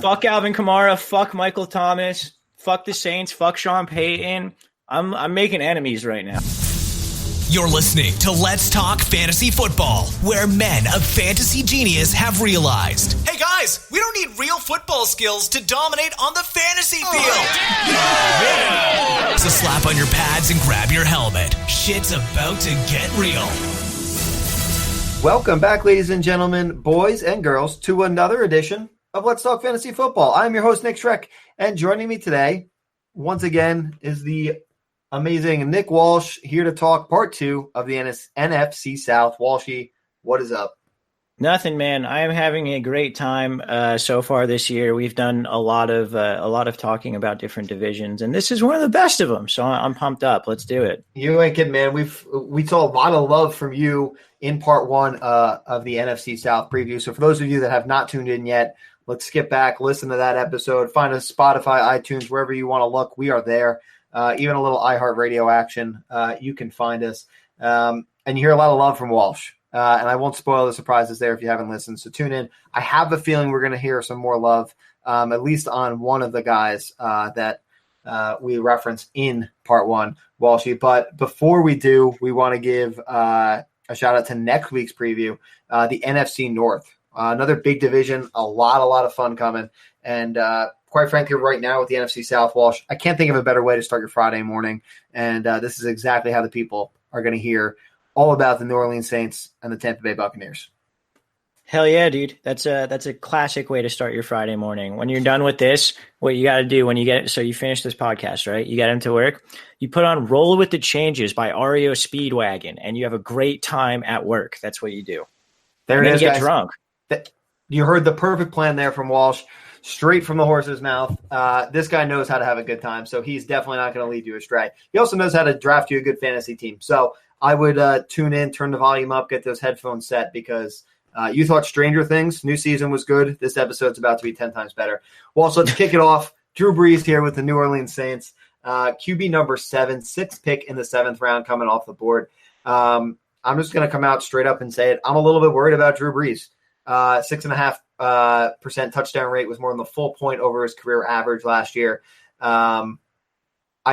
Fuck Alvin Kamara. Fuck Michael Thomas. Fuck the Saints. Fuck Sean Payton. I'm making enemies right now. You're listening to Let's Talk Fantasy Football, where men of fantasy genius have realized, hey guys, we don't need real football skills to dominate on the fantasy field. Yeah. So slap on your pads and grab your helmet. Shit's about to get real. Welcome back, ladies and gentlemen, boys and girls, to another edition of Let's Talk Fantasy Football. I'm your host, Nick Schreck, and joining me today, once again, is the amazing Nick Walsh, here to talk part 2 of the NFC South. Walshy, what is up? Nothing, man. I am having a great time so far this year. We've done a lot of talking about different divisions, and this is one of the best of them. So I'm pumped up. Let's do it. You ain't kidding, man. We saw a lot of love from you in part 1 of the NFC South preview. So for those of you that have not tuned in yet, let's skip back, listen to that episode, find us Spotify, iTunes, wherever you want to look. We are there. Even a little iHeartRadio action. You can find us. And you hear a lot of love from Walsh. And I won't spoil the surprises there if you haven't listened. So tune in. I have a feeling we're going to hear some more love, at least on one of the guys that we reference in part 1, Walshy. But before we do, we want to give a shout out to next week's preview, the NFC North. Another big division, a lot of fun coming. And quite frankly, right now with the NFC South, Walsh, I can't think of a better way to start your Friday morning. And this is exactly how the people are going to hear all about the New Orleans Saints and the Tampa Bay Buccaneers. Hell yeah, dude. That's a classic way to start your Friday morning. When you're done with this, what you got to do when you finish this podcast, right? You get into work, you put on Roll with the Changes by REO Speedwagon, and you have a great time at work. That's what you do. There it is, get guys. Drunk. You heard the perfect plan there from Walsh, straight from the horse's mouth. This guy knows how to have a good time, so he's definitely not going to lead you astray. He also knows how to draft you a good fantasy team. So I would tune in, turn the volume up, get those headphones set, because you thought Stranger Things, new season was good. This episode's about to be 10 times better. Well, so let's kick it off. Drew Brees here with the New Orleans Saints. QB number 7, 6th pick in the 7th round coming off the board. I'm just going to come out straight up and say it. I'm a little bit worried about Drew Brees. 6.5% touchdown rate was more than the full point over his career average last year. I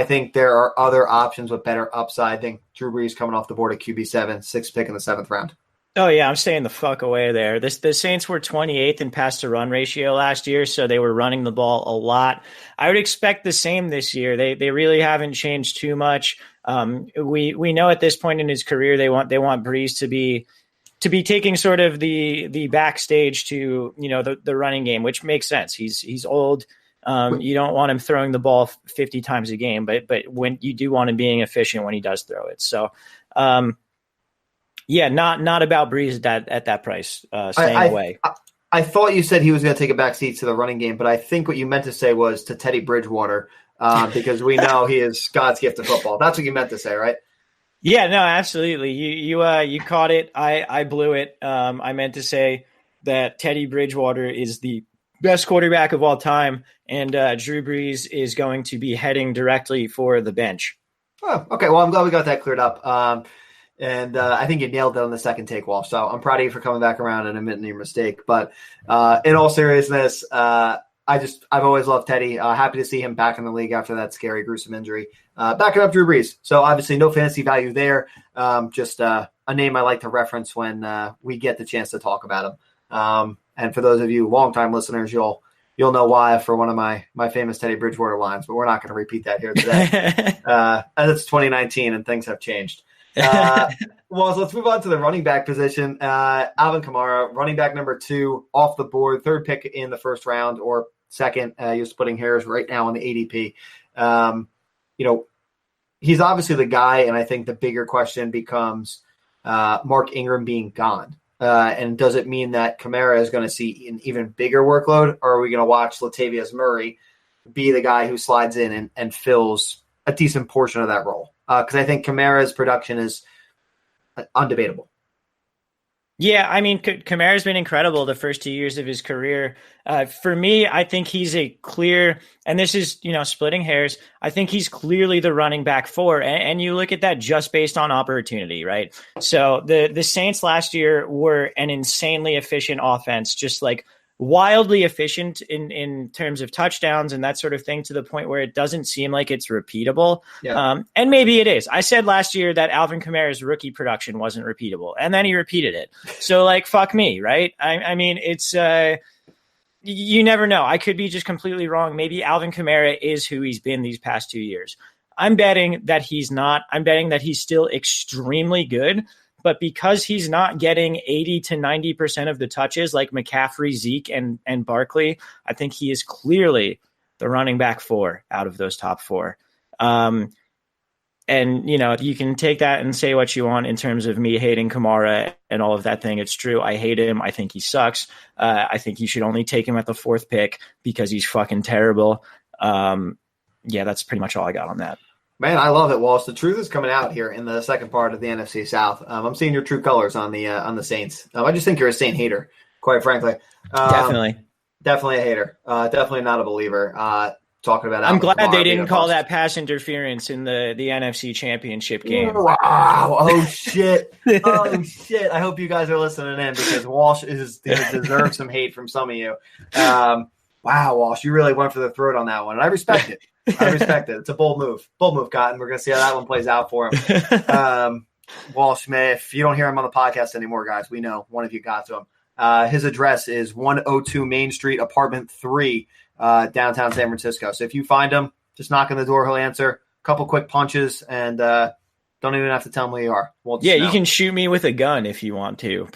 think there are other options with better upside. I think Drew Brees coming off the board at QB7, 6th pick in the 7th round. Oh, yeah, I'm staying the fuck away there. The Saints were 28th in pass-to-run ratio last year, so they were running the ball a lot. I would expect the same this year. They really haven't changed too much. We know at this point in his career they want Brees to be taking sort of the backstage to the running game, which makes sense. He's old. You don't want him throwing the ball 50 times a game, but when you do want him being efficient when he does throw it. So, yeah, not about Brees at that price. Staying away. I thought you said he was going to take a backseat to the running game, but I think what you meant to say was to Teddy Bridgewater, because we know he is God's gift to football. That's what you meant to say, right? Yeah, no, absolutely. You caught it. I blew it. I meant to say that Teddy Bridgewater is the best quarterback of all time, and Drew Brees is going to be heading directly for the bench. Oh, okay. Well, I'm glad we got that cleared up. And I think you nailed it on the second take, Walsh. So I'm proud of you for coming back around and admitting your mistake. But in all seriousness, I've always loved Teddy. Happy to see him back in the league after that scary, gruesome injury. Backing up Drew Brees. So obviously no fantasy value there. Just a name I like to reference when we get the chance to talk about him. And for those of you longtime listeners, you'll know why for one of my famous Teddy Bridgewater lines, but we're not going to repeat that here today. And it's 2019 and things have changed. Well, so let's move on to the running back position. Alvin Kamara, running back number 2 off the board, 3rd pick in the 1st round or 2nd. You're splitting hairs right now on the ADP. He's obviously the guy, and I think the bigger question becomes Mark Ingram being gone. And does it mean that Kamara is going to see an even bigger workload, or are we going to watch Latavius Murray be the guy who slides in and fills a decent portion of that role? Because I think Kamara's production is undebatable. Yeah, I mean, Kamara's been incredible the first 2 years of his career. For me, I think he's a clear, and this is, splitting hairs, I think he's clearly the running back 4. And you look at that just based on opportunity, right? So the Saints last year were an insanely efficient offense, just like wildly efficient in terms of touchdowns and that sort of thing, to the point where it doesn't seem like it's repeatable. Yeah. And maybe it is. I said last year that Alvin Kamara's rookie production wasn't repeatable, and then he repeated it. So like, fuck me, right? I mean, it's you never know. I could be just completely wrong. Maybe Alvin Kamara is who he's been these past 2 years. I'm betting that he's not. I'm betting that he's still extremely good. But because he's not getting 80 to 90% of the touches like McCaffrey, Zeke, and Barkley, I think he is clearly the running back 4 out of those top 4. And, you know, you can take that and say what you want in terms of me hating Kamara and all of that thing. It's true. I hate him. I think he sucks. I think you should only take him at the 4th pick because he's fucking terrible. Yeah, that's pretty much all I got on that. Man, I love it, Walsh. The truth is coming out here in the second part of the NFC South. I'm seeing your true colors on the Saints. I just think you're a Saint hater, quite frankly. Definitely a hater. Definitely not a believer. Talking about, I'm glad they didn't call that pass interference in the NFC Championship game. Wow! Oh shit! Oh shit! I hope you guys are listening in, because Walsh deserves some hate from some of you. Wow, Walsh, you really went for the throat on that one, and I respect it. I respect it. It's a bold move. Bold move, Cotton. We're going to see how that one plays out for him. Walsh, man, if you don't hear him on the podcast anymore, guys, we know one of you got to him. His address is 102 Main Street, apartment 3, downtown San Francisco. So if you find him, just knock on the door. He'll answer. A couple quick punches, and don't even have to tell him who you are. You can shoot me with a gun if you want to.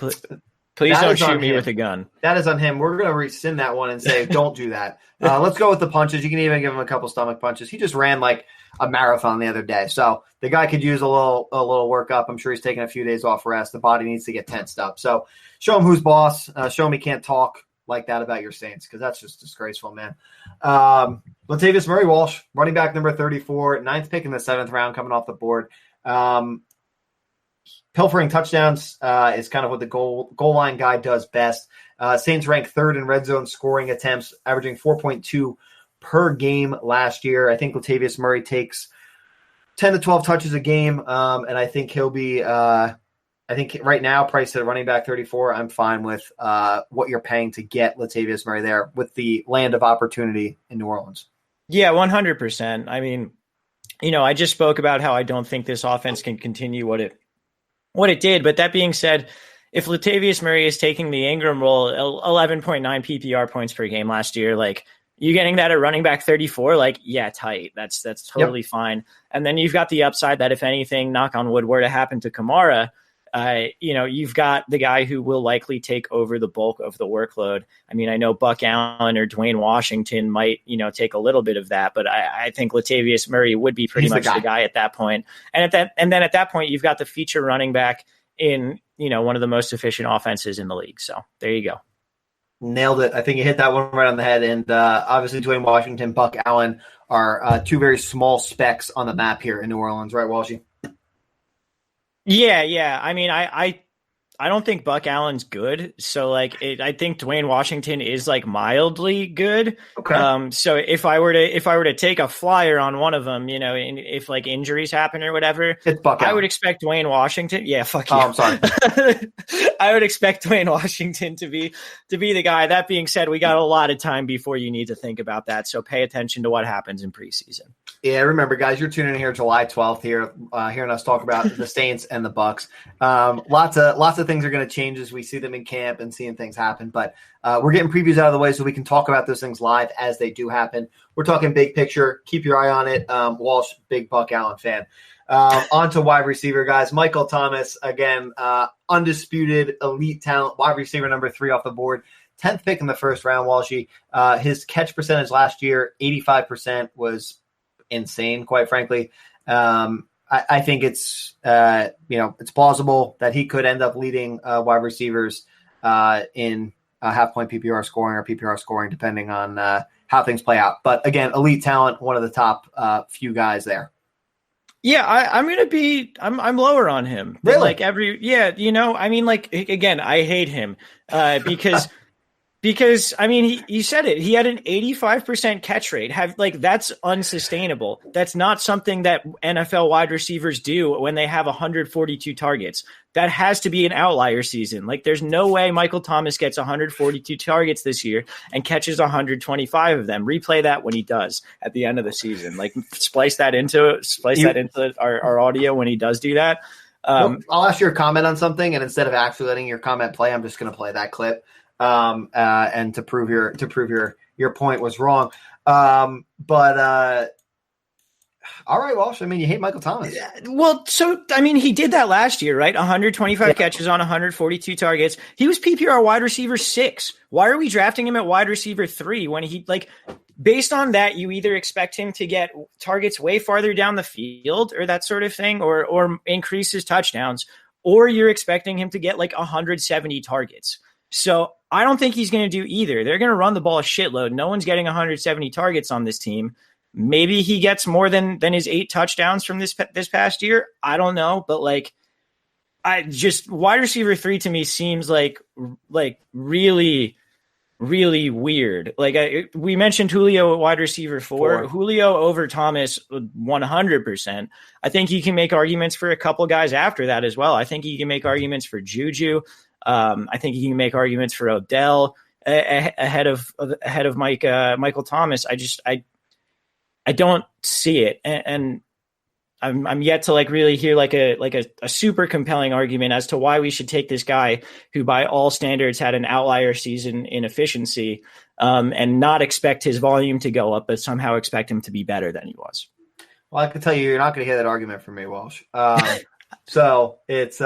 Please don't shoot me with a gun. That is on him. We're going to rescind that one and say, don't do that. Let's go with the punches. You can even give him a couple stomach punches. He just ran like a marathon the other day. So the guy could use a little workup. I'm sure he's taking a few days off rest. The body needs to get tensed up. So show him who's boss. Show him he can't talk like that about your Saints, because that's just disgraceful, man. Latavius Murray, Walsh, running back number 34, 9th pick in the 7th round, coming off the board. Pilfering touchdowns is kind of what the goal line guy does best. Saints ranked 3rd in red zone scoring attempts, averaging 4.2 per game last year. I think Latavius Murray takes 10 to 12 touches a game, and I think he'll be I think right now, priced at running back 34, I'm fine with what you're paying to get Latavius Murray there with the land of opportunity in New Orleans. Yeah, 100%. I mean, you know, I just spoke about how I don't think this offense can continue what it did. But that being said, if Latavius Murray is taking the Ingram role, 11.9 PPR points per game last year, like, you getting that at running back 34, like, yeah, tight. That's totally fine. And then you've got the upside that if anything, knock on wood, were to happen to Kamara, you know, you've got the guy who will likely take over the bulk of the workload. I mean, I know Buck Allen or Dwayne Washington might, you know, take a little bit of that, but I think Latavius Murray would be pretty much the guy at that point. And then at that point, you've got the feature running back in, you know, one of the most efficient offenses in the league. So there you go. Nailed it. I think you hit that one right on the head. And obviously Dwayne Washington, Buck Allen are two very small specks on the map here in New Orleans, right, Walshy? Yeah. I mean, I don't think Buck Allen's good. So like, I think Dwayne Washington is like mildly good. Okay. So if I were to take a flyer on one of them, you know, if like injuries happen or whatever, it's Buck Allen. I would expect Dwayne Washington. Yeah, fuck you. Oh, I'm sorry. I would expect Dwayne Washington to be the guy. That being said, we got a lot of time before you need to think about that. So pay attention to what happens in preseason. Yeah, remember, guys, you're tuning in here July 12th here, hearing us talk about the Saints and the Bucs. Lots of things are going to change as we see them in camp and seeing things happen. But we're getting previews out of the way so we can talk about those things live as they do happen. We're talking big picture. Keep your eye on it. Walsh, big Buck Allen fan. On to wide receiver, guys. Michael Thomas, again, undisputed elite talent, wide receiver number 3 off the board. 10th pick in the first round, Walshy. His catch percentage last year, 85%, was insane, quite frankly. I think it's it's plausible that he could end up leading wide receivers in half point PPR scoring or PPR scoring, depending on how things play out. But again, elite talent, one of the top few guys there. Yeah, I'm lower on him. Really? Like I mean, like, again, I hate him because Because I mean, you said it. He had an 85% catch rate. That's unsustainable. That's not something that NFL wide receivers do when they have 142 targets. That has to be an outlier season. Like, there's no way Michael Thomas gets 142 targets this year and catches 125 of them. Replay that when he does at the end of the season. Like, splice that into our audio when he does do that. I'll ask your comment on something, and instead of actually letting your comment play, I'm just going to play that clip. And to prove your point was wrong. All right, Walsh. I mean, you hate Michael Thomas. Well, so I mean, he did that last year, right? 125 catches on 142 targets. He was PPR wide receiver 6. Why are we drafting him at wide receiver 3 when he based on that, you either expect him to get targets way farther down the field or that sort of thing, or increase his touchdowns, or you're expecting him to get 170 targets. So I don't think he's going to do either. They're going to run the ball a shitload. No one's getting 170 targets on this team. Maybe he gets more than his 8 touchdowns from this past year. I don't know, but wide receiver 3 to me seems like really, really weird. We mentioned Julio at wide receiver 4. Julio over Thomas 100%. I think you can make arguments for a couple guys after that as well. I think you can make arguments for Juju. I think you can make arguments for Odell ahead of Michael Thomas. I don't see it, and I'm yet to really hear a super compelling argument as to why we should take this guy who by all standards had an outlier season in efficiency, and not expect his volume to go up, but somehow expect him to be better than he was. Well, I can tell you're not going to hear that argument from me, Walsh. So it's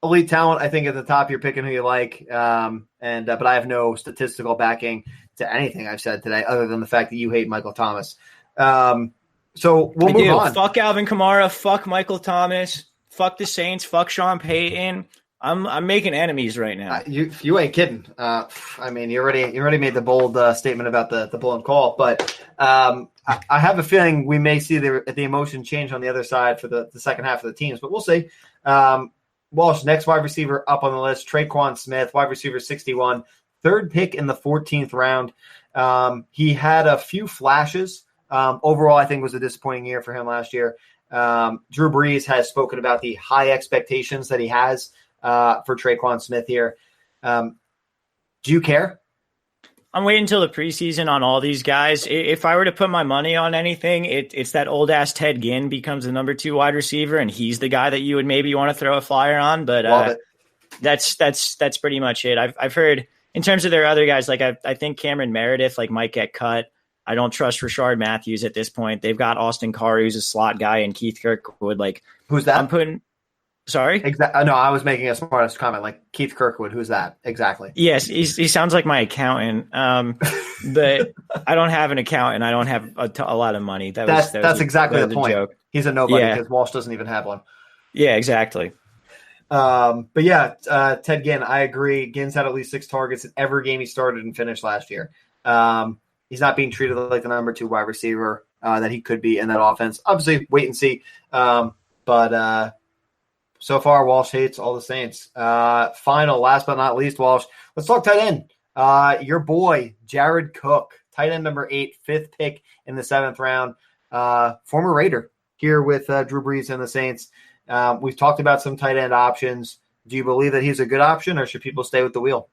elite talent. I think at the top, you're picking who you like. But I have no statistical backing to anything I've said today, other than the fact that you hate Michael Thomas. So we'll move on. Fuck Alvin Kamara. Fuck Michael Thomas. Fuck the Saints. Fuck Sean Payton. I'm making enemies right now. You ain't kidding. I mean, you already made the bold statement about the bull and call, but I have a feeling we may see the emotion change on the other side for the second half of the teams, but we'll see. Walsh, next wide receiver up on the list, Traquan Smith, wide receiver 61, third pick in the 14th round. He had a few flashes. Overall, I think it was a disappointing year for him last year. Drew Brees has spoken about the high expectations that he has for Traquan Smith here. Do you care? I'm waiting until the preseason on all these guys. If I were to put my money on anything, it's that old ass Ted Ginn becomes the number 2 wide receiver, and he's the guy that you would maybe want to throw a flyer on. But that's pretty much it. I've heard in terms of their other guys, I think Cameron Meredith might get cut. I don't trust Rashard Matthews at this point. They've got Austin Carr, who's a slot guy, and Keith Kirkwood. Who's that? Sorry? No, I was making a smartest comment. Keith Kirkwood, who's that? Exactly. Yes, he sounds like my accountant. But I don't have an accountant. I don't have a lot of money. That's exactly the point. Joke. He's a nobody because Walsh doesn't even have one. Yeah, exactly. Ted Ginn, I agree. Ginn's had at least 6 targets in every game he started and finished last year. He's not being treated like the number 2 wide receiver that he could be in that offense. Obviously, wait and see. But so far, Walsh hates all the Saints. Final, last but not least, Walsh. Let's talk tight end. Your boy, Jared Cook, tight end number 8, 5th pick in the 7th round. Former Raider here with Drew Brees and the Saints. We've talked about some tight end options. Do you believe that he's a good option, or should people stay with the wheel?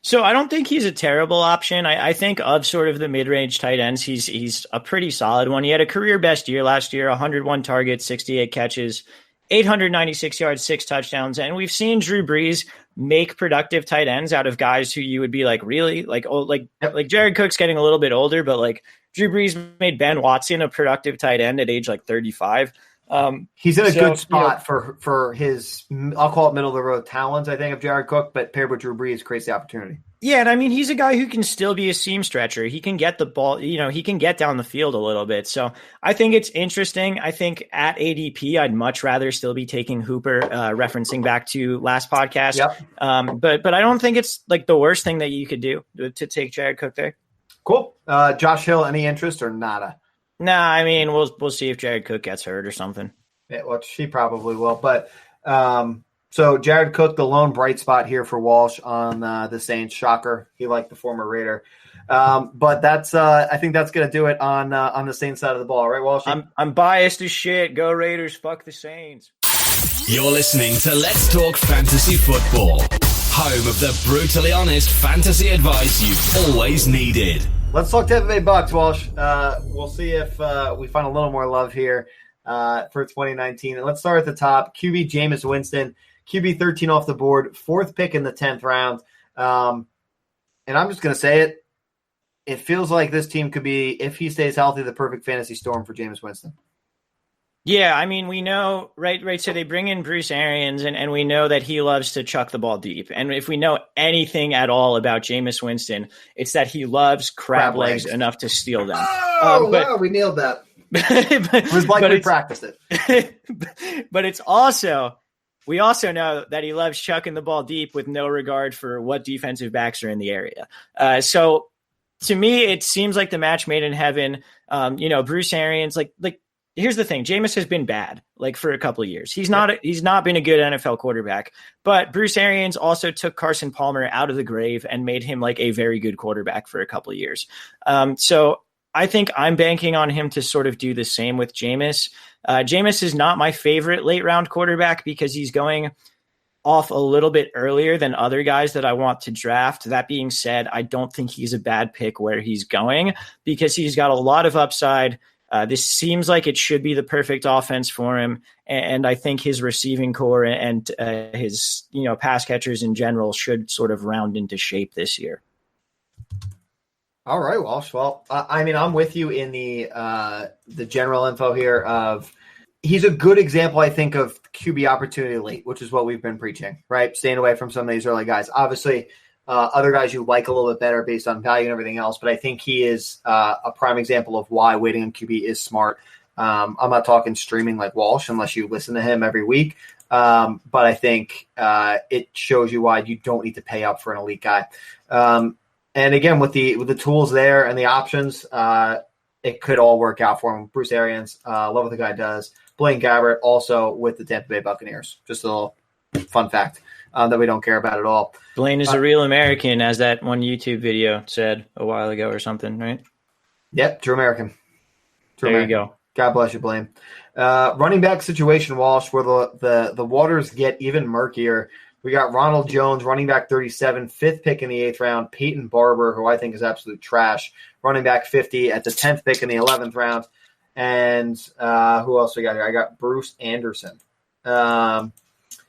So I don't think he's a terrible option. I think of sort of the mid-range tight ends, he's a pretty solid one. He had a career best year last year, 101 targets, 68 catches, 896 yards, 6 touchdowns. And we've seen Drew Brees make productive tight ends out of guys who you would be really? Jared Cook's getting a little bit older, but Drew Brees made Ben Watson a productive tight end at age 35. He's in a good spot for his, I'll call it middle of the road talents, I think, of Jared Cook, but paired with Drew Brees creates the opportunity. Yeah, and I mean, he's a guy who can still be a seam stretcher. He can get the ball, he can get down the field a little bit. So I think it's interesting. I think at ADP, I'd much rather still be taking Hooper, referencing back to last podcast. Yep. But I don't think it's the worst thing that you could do to take Jared Cook there. Cool. Josh Hill, any interest or nada? Nah, I mean, we'll see if Jared Cook gets hurt or something. Yeah, well, she probably will. But So Jared Cook, the lone bright spot here for Walsh on the Saints. Shocker. He liked the former Raider. But that's I think that's going to do it on the Saints side of the ball. Right, Walsh? I'm biased as shit. Go Raiders. Fuck the Saints. You're listening to Let's Talk Fantasy Football, home of the brutally honest fantasy advice you've always needed. Let's talk Tampa Bay Bucks, Walsh. We'll see if we find a little more love here for 2019. And let's start at the top. QB Jameis Winston, QB 13 off the board, 4th pick in the 10th round. And I'm just going to say it. It feels like this team could be, if he stays healthy, the perfect fantasy storm for Jameis Winston. Yeah, I mean, we know, right? So they bring in Bruce Arians, and we know that he loves to chuck the ball deep. And if we know anything at all about Jameis Winston, it's that he loves crab legs enough to steal them. Wow, we nailed that. It was like we practiced it. But it's also, we also know that he loves chucking the ball deep with no regard for what defensive backs are in the area. So to me, it seems like the match made in heaven. Bruce Arians, like here's the thing. Jameis has been bad, for a couple of years. He's not been a good NFL quarterback, but Bruce Arians also took Carson Palmer out of the grave and made him a very good quarterback for a couple of years. So I think I'm banking on him to sort of do the same with Jameis. Jameis is not my favorite late round quarterback because he's going off a little bit earlier than other guys that I want to draft. That being said, I don't think he's a bad pick where he's going because he's got a lot of upside. This seems like it should be the perfect offense for him, and I think his receiving core and his pass catchers in general should sort of round into shape this year. All right, Walsh. Well, I'm with you in the general info here of he's a good example, I think, of QB opportunity late, which is what we've been preaching, right? Staying away from some of these early guys. Obviously, other guys you like a little bit better based on value and everything else, but I think he is a prime example of why waiting on QB is smart. I'm not talking streaming like Walsh unless you listen to him every week, but I think it shows you why you don't need to pay up for an elite guy. And again, with the tools there and the options, it could all work out for him. Bruce Arians, love what the guy does. Blaine Gabbert also with the Tampa Bay Buccaneers. Just a little fun fact that we don't care about at all. Blaine is a real American, as that one YouTube video said a while ago or something, right? Yep, true American. There you go. God bless you, Blaine. Running back situation, Walsh, where the waters get even murkier. We got Ronald Jones, running back 37, 5th pick in the 8th round. Peyton Barber, who I think is absolute trash, running back 50 at the 10th pick in the 11th round. And who else we got here? I got Bruce Anderson.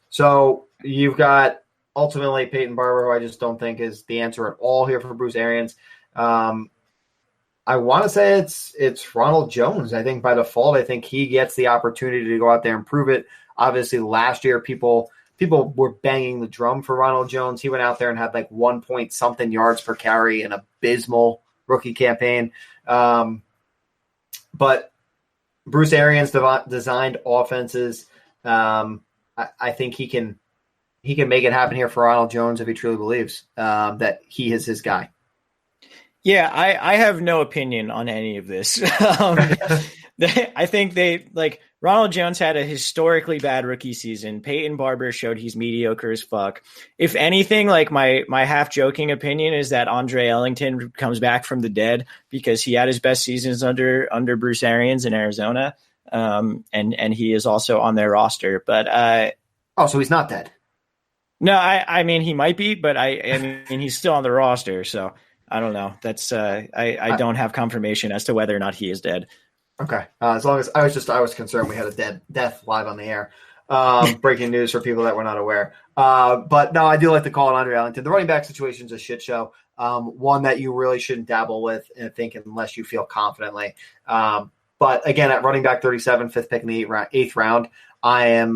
So you've got ultimately Peyton Barber, who I just don't think is the answer at all here for Bruce Arians. I want to say it's Ronald Jones. I think by default, I think he gets the opportunity to go out there and prove it. Obviously, last year people were banging the drum for Ronald Jones. He went out there and had 1 point something yards per carry, an abysmal rookie campaign. But Bruce Arians designed offenses. I think he can make it happen here for Ronald Jones if he truly believes that he is his guy. Yeah, I have no opinion on any of this. I think Ronald Jones had a historically bad rookie season. Peyton Barber showed he's mediocre as fuck. If anything, my half joking opinion is that Andre Ellington comes back from the dead because he had his best seasons under Bruce Arians in Arizona. And he is also on their roster, but so he's not dead. No, I mean he might be, but I mean he's still on the roster, so I don't know. That's I don't have confirmation as to whether or not he is dead. Okay, as long as I was concerned we had a death live on the air. Breaking news for people that were not aware. But no, I do like to call it Andre Ellington. The running back situation is a shit show. One that you really shouldn't dabble with, I think, unless you feel confidently. But again, at running back 37, 5th pick in the 8th round, I'm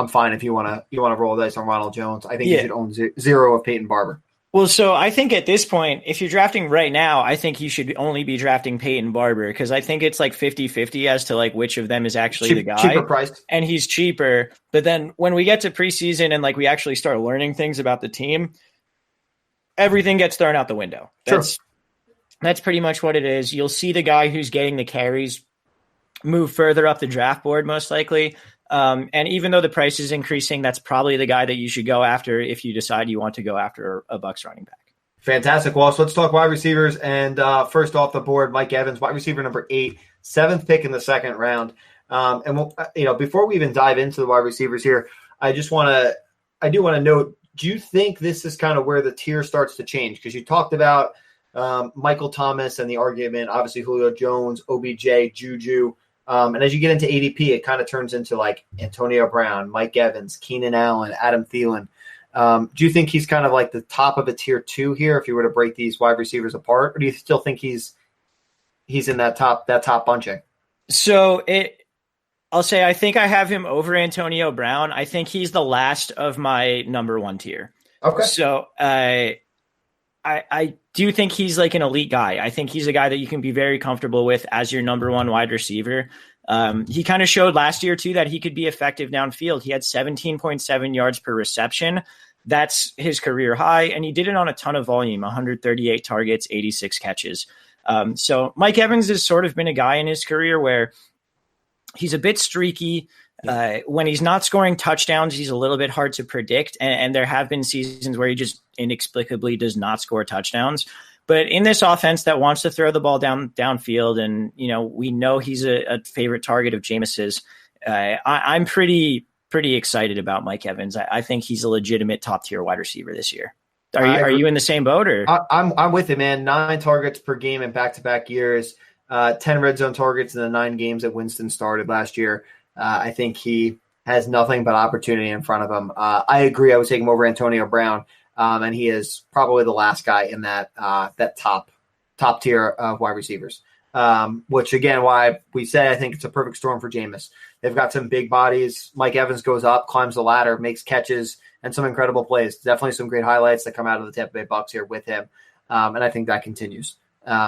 fine if you want to roll the dice on Ronald Jones. I think you should own 0 of Peyton Barber. Well, so I think at this point, if you're drafting right now, I think you should only be drafting Peyton Barber because I think it's 50-50 as to which of them is actually the guy. Cheaper priced. And he's cheaper. But then when we get to preseason and we actually start learning things about the team, everything gets thrown out the window. That's pretty much what it is. You'll see the guy who's getting the carries move further up the draft board most likely. And even though the price is increasing, that's probably the guy that you should go after if you decide you want to go after a Bucs running back. Fantastic. Well, so let's talk wide receivers. And first off the board, Mike Evans, wide receiver number 8, 7th pick in the second round. And we'll, before we even dive into the wide receivers here, I do want to note, do you think this is kind of where the tier starts to change? Because you talked about Michael Thomas and the argument, obviously Julio Jones, OBJ, Juju. And as you get into ADP, it kind of turns into like Antonio Brown, Mike Evans, Keenan Allen, Adam Thielen. Do you think he's kind of like the top of a tier 2 here if you were to break these wide receivers apart? Or do you still think he's in that top bunching? So I'll say I think I have him over Antonio Brown. I think he's the last of my number 1 tier. Okay. So I do think he's like an elite guy. I think he's a guy that you can be very comfortable with as your number 1 wide receiver. He kind of showed last year too that he could be effective downfield. He had 17.7 yards per reception. That's his career high. And he did it on a ton of volume, 138 targets, 86 catches. So Mike Evans has sort of been a guy in his career where he's a bit streaky. When he's not scoring touchdowns, he's a little bit hard to predict. And there have been seasons where he just inexplicably does not score touchdowns. But in this offense that wants to throw the ball downfield, and we know he's a favorite target of Jameis's, I'm pretty excited about Mike Evans. I think he's a legitimate top tier wide receiver this year. Are you in the same boat? Or I'm with him, man. 9 targets per game in back-to-back years, 10 red zone targets in the 9 games that Winston started last year. I think he has nothing but opportunity in front of him. I agree. I would take him over Antonio Brown, and he is probably the last guy in that top tier of wide receivers. Which again, why we say I think it's a perfect storm for Jameis. They've got some big bodies. Mike Evans goes up, climbs the ladder, makes catches, and some incredible plays. Definitely some great highlights that come out of the Tampa Bay Bucs here with him, and I think that continues.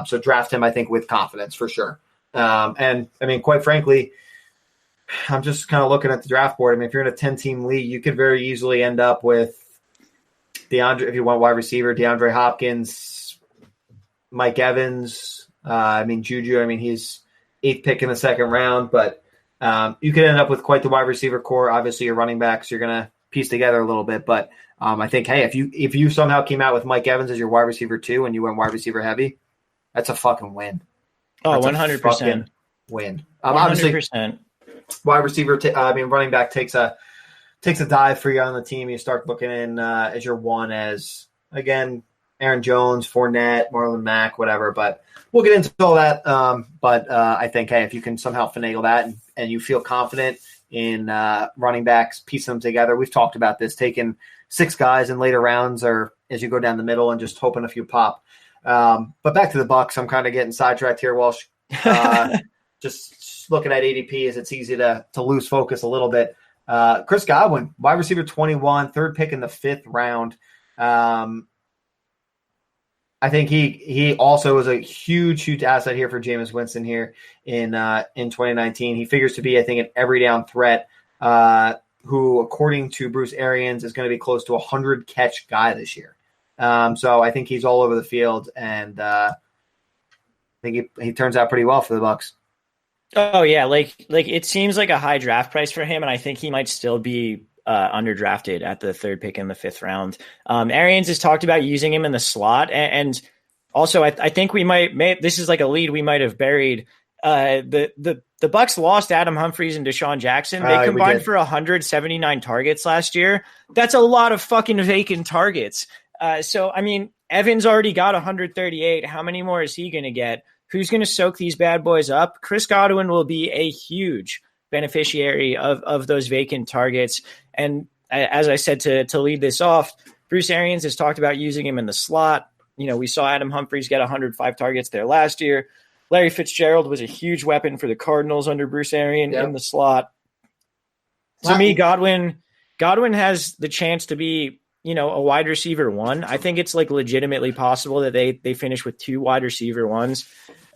So draft him, I think, with confidence for sure. And I mean, quite frankly, I'm just kind of looking at the draft board. I mean, if you're in a 10-team league, you could very easily end up with if you want wide receiver, DeAndre Hopkins, Mike Evans. Juju. He's 8th pick in the second round, but you could end up with quite the wide receiver core. Obviously, your running backs you're going to piece together a little bit, but I think, hey, if you somehow came out with Mike Evans as your wide receiver 2 and you went wide receiver heavy, that's a fucking win. Oh, 100% win. 100%. Obviously, wide receiver, running back takes a dive for you on the team. You start looking in as your 1 as, again, Aaron Jones, Fournette, Marlon Mack, whatever. But we'll get into all that. But I think, hey, if you can somehow finagle that and you feel confident in running backs, piecing them together. We've talked about this, taking 6 guys in later rounds or as you go down the middle and just hoping a few pop. But back to the Bucs, I'm kind of getting sidetracked here, Walsh. Just looking at ADP, as it's easy to lose focus a little bit. Chris Godwin, wide receiver 21, 3rd pick in the 5th round. I think he also was a huge asset here for Jameis Winston here in 2019. He figures to be, I think, an every down threat who, according to Bruce Arians, is going to be close to a 100-catch guy this year. So I think he's all over the field, and I think he turns out pretty well for the Bucs. Oh yeah, like it seems like a high draft price for him, and I think he might still be underdrafted at the 3rd pick in the 5th round. Arians has talked about using him in the slot, and also I think we might this is like a lead we might have buried. The Bucs lost Adam Humphries and Deshaun Jackson. They combined for 179 targets last year. That's a lot of fucking vacant targets. So I mean, Evans already got 138. How many more is he going to get? Who's going to soak these bad boys up? Chris Godwin will be a huge beneficiary of those vacant targets. And as I said, to lead this off, Bruce Arians has talked about using him in the slot. We saw Adam Humphries get 105 targets there last year. Larry Fitzgerald was a huge weapon for the Cardinals under Bruce Arians in the slot. To me, Godwin has the chance to be, a wide receiver 1. I think it's like legitimately possible that they finish with 2 wide receiver 1s.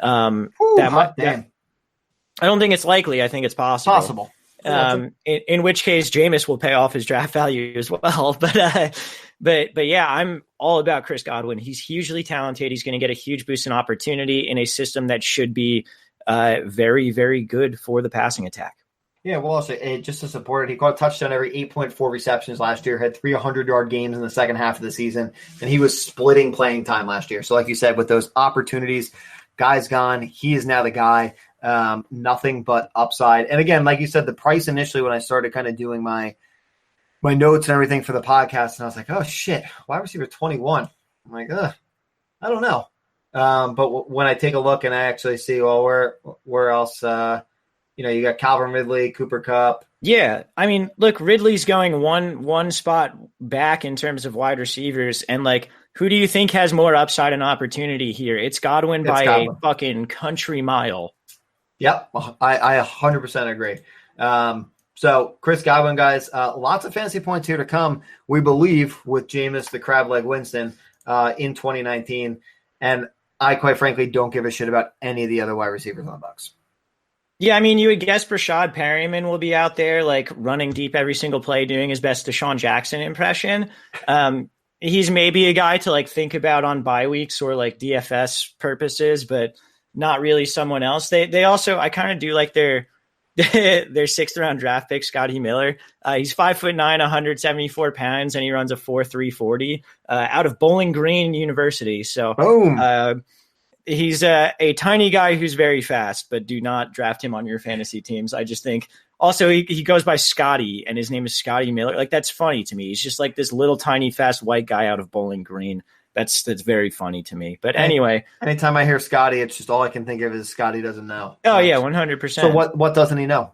I don't think it's likely. I think it's possible. In which case Jameis will pay off his draft value as well. But yeah, I'm all about Chris Godwin. He's hugely talented. He's going to get a huge boost in opportunity in a system that should be very, very good for the passing attack. Yeah, well, also, just to support it, he caught a touchdown every 8.4 receptions last year, had 300-yard games in the second half of the season, and he was splitting playing time last year. So like you said, with those opportunities, guy's gone. He is now the guy. Nothing but upside. And again, like you said, the price initially when I started kind of doing my notes and everything for the podcast, and I was like, oh, shit, wide receiver 21. I'm like, I don't know. But when I take a look and I actually see, well, where else you got Calvin Ridley, Cooper Kupp. Yeah, I mean, look, Ridley's going one spot back in terms of wide receivers, and like, who do you think has more upside and opportunity here? It's Godwin by a fucking country mile. Yep, I 100% agree. So Chris Godwin, guys, lots of fantasy points here to come, we believe, with Jameis the crab leg Winston in 2019, and I quite frankly don't give a shit about any of the other wide receivers on the Bucs. Yeah, I mean, you would guess Rashad Perryman will be out there, like, running deep every single play, doing his best Deshaun Jackson impression. He's maybe a guy to, like, think about on bye weeks or, like, DFS purposes, but not really someone else. They also, I kind of do like their sixth-round draft pick, Scotty Miller. He's 5'9", 174 pounds, and he runs a 4.3 40 out of Bowling Green University. So, boom. He's a tiny guy who's very fast, but do not draft him on your fantasy teams. I just think also he goes by Scotty and his name is Scotty Miller. Like, that's funny to me. He's just like this little tiny fast white guy out of Bowling Green. That's very funny to me. But anyway, anytime I hear Scotty, it's just all I can think of is Scotty doesn't know. Oh yeah, 100%. So what doesn't he know?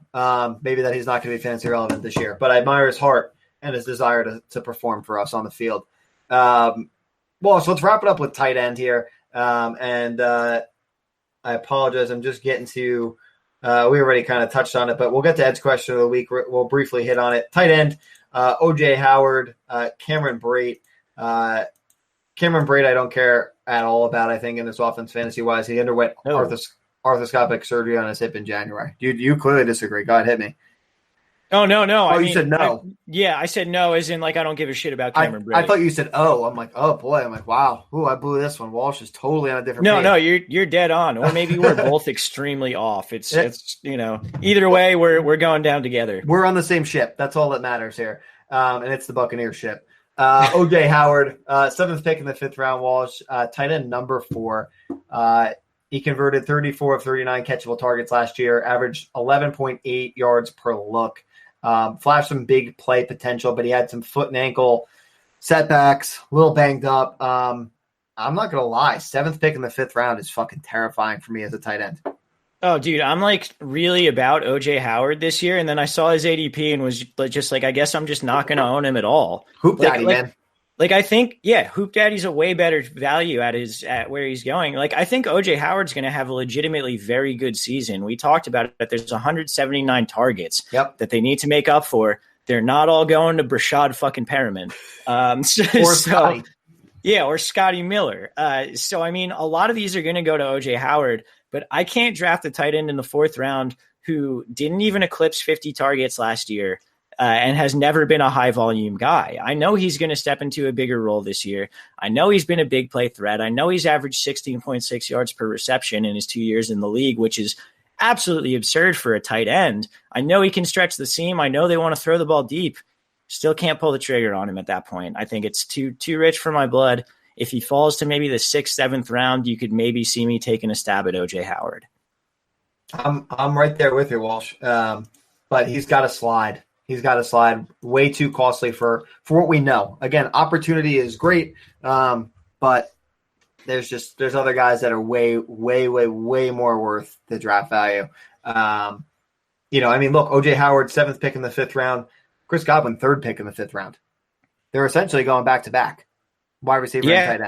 Maybe that he's not going to be fantasy relevant this year. But I admire his heart and his desire to perform for us on the field. So let's wrap it up with tight end here. I apologize. I'm just getting to we already kind of touched on it, but we'll get to Ed's question of the week. We'll briefly hit on it. Tight end, O.J. Howard, Cameron Brate. Cameron Brate, I don't care at all about, I think, in this offense fantasy-wise. He underwent arthroscopic surgery on his hip in January. You clearly disagree. Go ahead, hit me. Oh, no. Oh, you said no. I said no, as in, like, I don't give a shit about Cameron Brate. I thought you said, oh. I'm like, oh, boy. I'm like, wow. Ooh, I blew this one. Walsh is totally on a different page. No, you're dead on. Or maybe we're both extremely off. It's either way, we're going down together. We're on the same ship. That's all that matters here. And it's the Buccaneers ship. O.J. Howard, 7th pick in the 5th round, Walsh, tight end number 4. He converted 34 of 39 catchable targets last year, averaged 11.8 yards per look. Flashed some big play potential, but he had some foot and ankle setbacks, a little banged up. I'm not going to lie. 7th pick in the 5th round is fucking terrifying for me as a tight end. Oh, dude, I'm like really about O.J. Howard this year, and then I saw his ADP and was just like, I guess I'm just not going to own him at all. Hoop Daddy, man. Like, I think, Hoop Daddy's a way better value at where he's going. Like, I think O.J. Howard's going to have a legitimately very good season. We talked about it, that there's 179 targets that they need to make up for. They're not all going to Brashad fucking Perriman. Or Scotty. Yeah, or Scotty Miller. So, I mean, a lot of these are going to go to O.J. Howard, but I can't draft a tight end in the 4th round who didn't even eclipse 50 targets last year and has never been a high-volume guy. I know he's going to step into a bigger role this year. I know he's been a big play threat. I know he's averaged 16.6 yards per reception in his 2 years in the league, which is absolutely absurd for a tight end. I know he can stretch the seam. I know they want to throw the ball deep. Still can't pull the trigger on him at that point. I think it's too rich for my blood. If he falls to maybe the 6th, 7th round, you could maybe see me taking a stab at O.J. Howard. I'm right there with you, Walsh. But he's got to slide. He's got to slide. Way too costly for what we know. Again, opportunity is great, but there's other guys that are way more worth the draft value. I mean, look, O.J. Howard, 7th pick in the 5th round. Chris Godwin, 3rd pick in the 5th round. They're essentially going back to back. Wide receiver and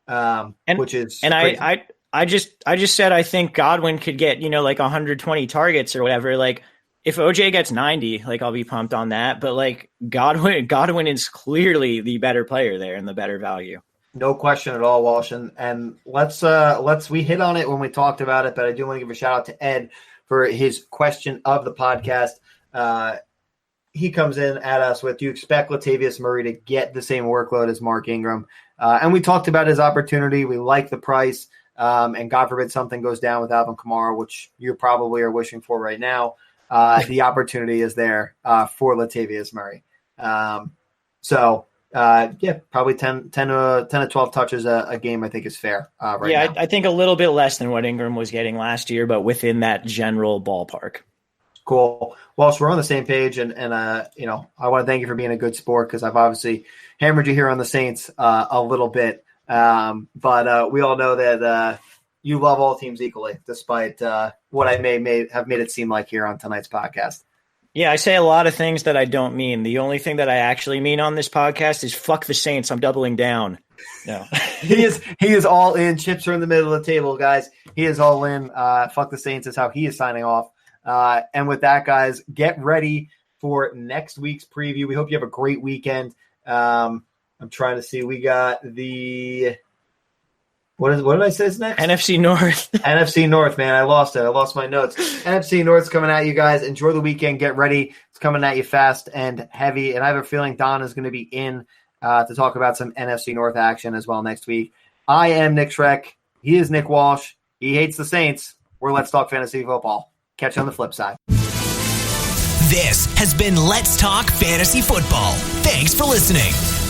tight end, which is crazy. I just said I think Godwin could get like 120 targets or whatever. Like, if OJ gets 90, like, I'll be pumped on that. But like, Godwin is clearly the better player there and the better value. No question at all, Walsh. And let's we hit on it when we talked about it, but I do want to give a shout out to Ed for his question of the podcast. He comes in at us with, do you expect Latavius Murray to get the same workload as Mark Ingram? And we talked about his opportunity. We like the price. And God forbid something goes down with Alvin Kamara, which you probably are wishing for right now. the opportunity is there for Latavius Murray. Probably 10 to 12 touches a game I think is fair now. I think a little bit less than what Ingram was getting last year, but within that general ballpark. Cool. Well, so we're on the same page, and I want to thank you for being a good sport, because I've obviously hammered you here on the Saints a little bit, but we all know that you love all teams equally, despite what I may have made it seem like here on tonight's podcast. Yeah, I say a lot of things that I don't mean. The only thing that I actually mean on this podcast is fuck the Saints. I'm doubling down. No. He is all in. Chips are in the middle of the table, guys. He is all in. Fuck the Saints is how he is signing off. And with that, guys, get ready for next week's preview. We hope you have a great weekend. I'm trying to see. We got the what did I say is next? NFC North. NFC North, man. I lost it. I lost my notes. NFC North's coming at you guys. Enjoy the weekend. Get ready. It's coming at you fast and heavy. And I have a feeling Don is going to be in to talk about some NFC North action as well next week. I am Nick Schreck. He is Nick Walsh. He hates the Saints. We're Let's Talk Fantasy Football. Catch you on the flip side. This has been Let's Talk Fantasy Football. Thanks for listening.